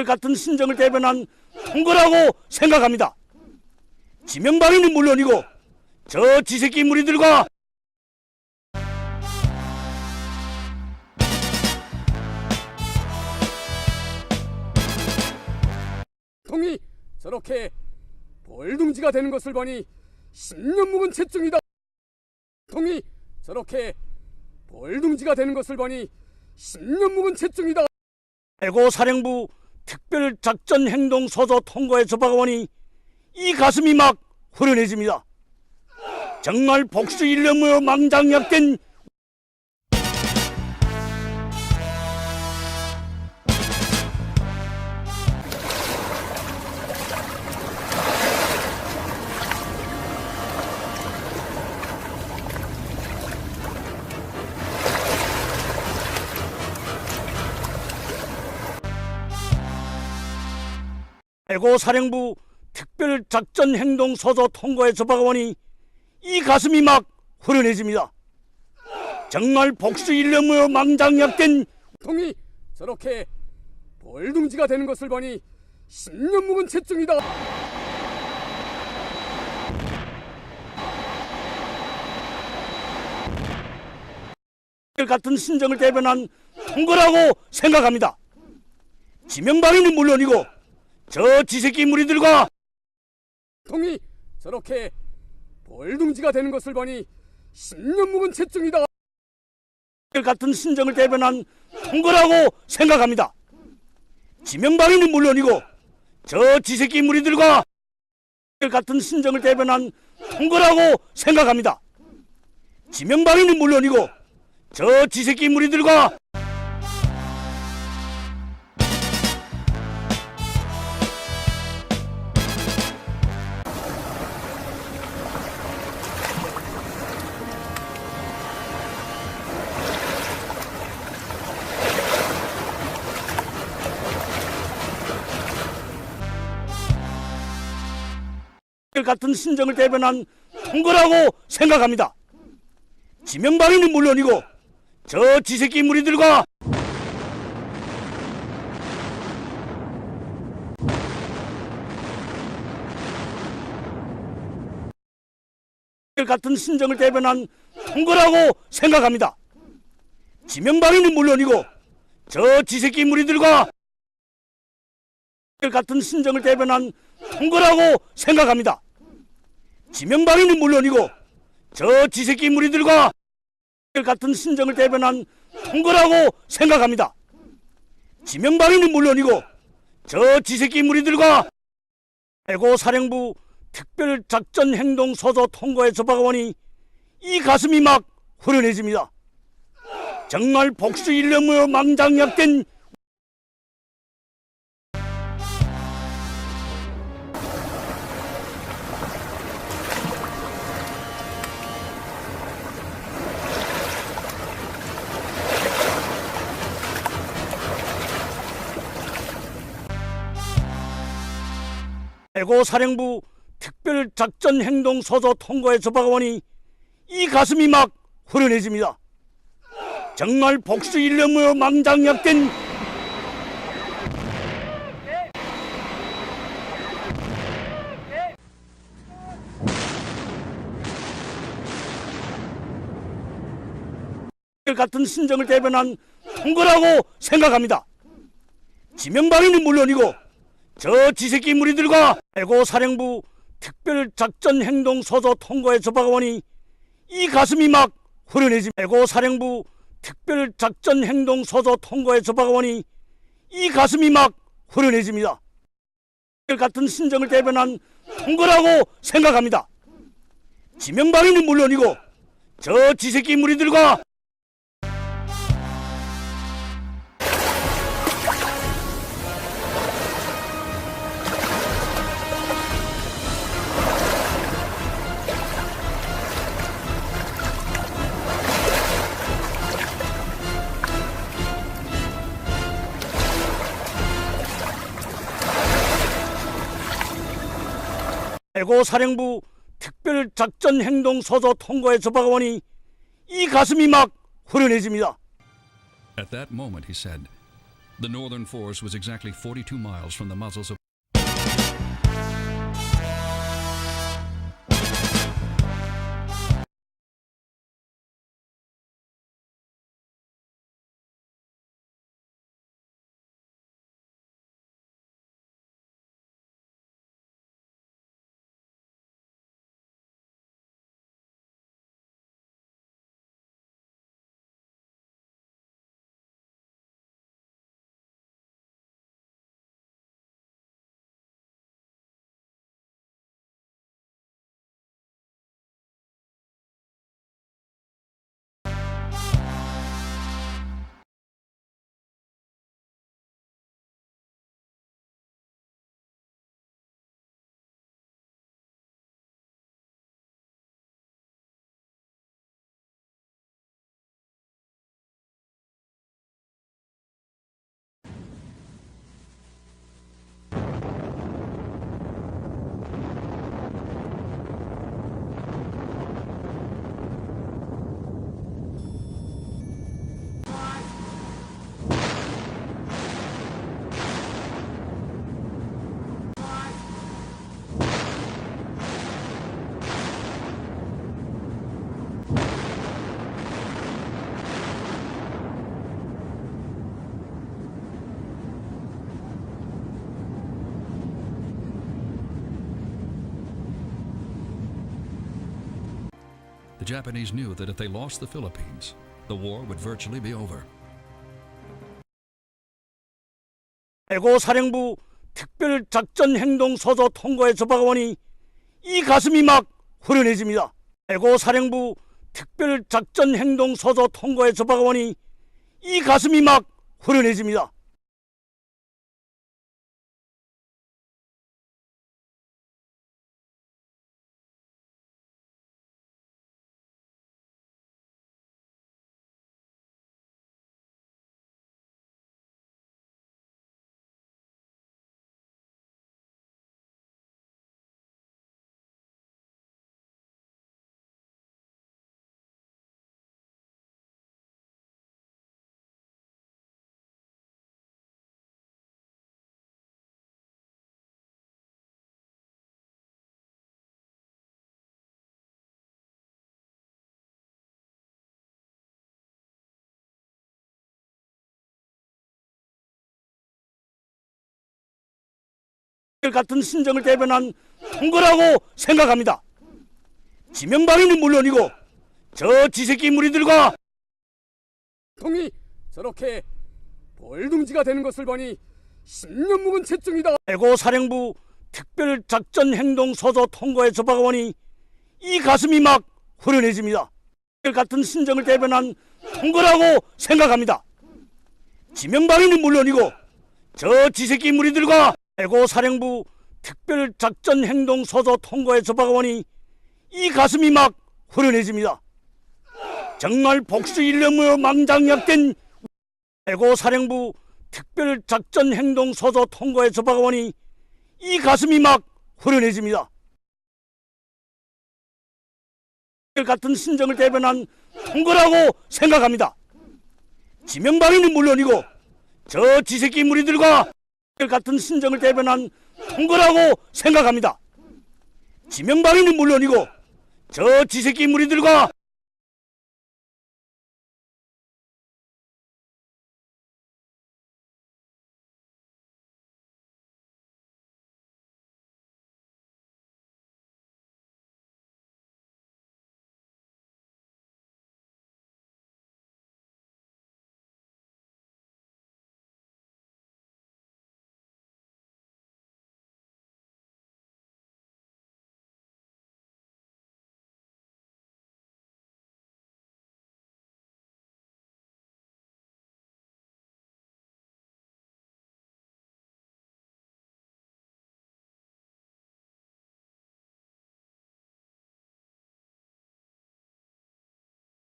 같은 심정을 대변한 통거라고 생각합니다. 지명방위는 물론이고 저 지새끼 무리들과 통이 저렇게 벌둥지가 되는 것을 보니 10년 묵은 채증이다. 통이 저렇게 벌둥지가 되는 것을 보니 10년 묵은 채증이다. 해고사령부 특별작전행동서조 통과에 접하고보니 이 가슴이 막 후련해집니다. 정말 복수 일념으로 망장약된 해고사령부 특별작전행동서조 통과에 접하고보니 이 가슴이 막 후련해집니다. 정말 복수 일념으로 망장약된 통이 저렇게 벌둥지가 되는 것을 보니 10년 묵은 채증이다. 같은 심정을 대변한 통거라고 생각합니다. 지명방위는 물론이고 저 지새끼 무리들과 통이 저렇게 벌둥지가 되는 것을 보니 10년 묵은 채증이다. 같은 심정을 대변한 통거라고 생각합니다. 지명방위는 물론이고 저 지새끼 무리들과 같은 심정을 대변한 통거라고 생각합니다. 지명방위는 물론이고 저 지새끼 무리들과 같은 심정을 대변한 통거라고 생각합니다. 지명방위는 물론이고 저 지새끼 무리들과 같은 심정을 대변한 통거라고 생각합니다. 지명방위는 물론이고 저 지새끼 무리들과 같은 심정을 대변한 통거라고 생각합니다. 지명방위는 물론이고 저 지새끼 무리들과 같은 심정을 대변한 통거라고 생각합니다. 지명방위는 물론이고 저 지새끼 무리들과 해고사령부 특별작전행동서조 통과에 접하고보니 이 가슴이 막 후련해집니다. 정말 복수 일념으로 망장약된 해고사령부 특별작전행동서조 통과에 접하고보니 이 가슴이 막 후련해집니다. 정말 복수 일념으로 망장약된 같은 심정을 대변한 통거라고 생각합니다. 지명방위는 물론이고 저 지새끼 무리들과 해고사령부 특별작전행동서조 통과에 접하고보니 이 가슴이 막 후련해집니다. 해고사령부 특별작전행동서조 통과에 접하고보니 이 가슴이 막 후련해집니다. 같은 심정을 대변한 통거라고 생각합니다. 지명방위는 물론이고 저 지새끼 무리들과 해고사령부 특별작전행동서조 통과에 접하고보니 이 가슴이 막 후련해집니다. At that moment, he said, The Northern force was exactly 42 miles from the muzzles of The Japanese knew that if they lost the Philippines, the war would virtually be over. 최고사령부 특별작전행동서조 통과에서 박아오니 이 가슴이 막 후련해집니다. 최고사령부 특별작전행동서조 통과에서 박아오니 이 가슴이 막 후련해집니다. 같은 심정을 대변한 통거라고 생각합니다. 지명방위는 물론이고 저 지새끼 무리들과 통이 저렇게 벌둥지가 되는 것을 보니 10년 묵은 채중이다. 최고사령부 특별작전행동서조 통과에서 박아오니 이 가슴이 막 후련해집니다. 같은 심정을 대변한 통거라고 생각합니다. 지명방위는 물론이고 저 지새끼 무리들과 최고사령부 특별작전행동서조 통과에서 박아오니 이 가슴이 막 후련해집니다. 정말 복수일념으로 망장약된 최고사령부 특별작전행동서조 통과에서 박아오니 이 가슴이 막 후련해집니다. 같은 심정을 대변한 통거라고 생각합니다. 지명방위는 물론이고 저 지새끼 무리들과 같은 심정을 대변한 통거라고 생각합니다. 지명방위는 물론이고 저 지새끼 무리들과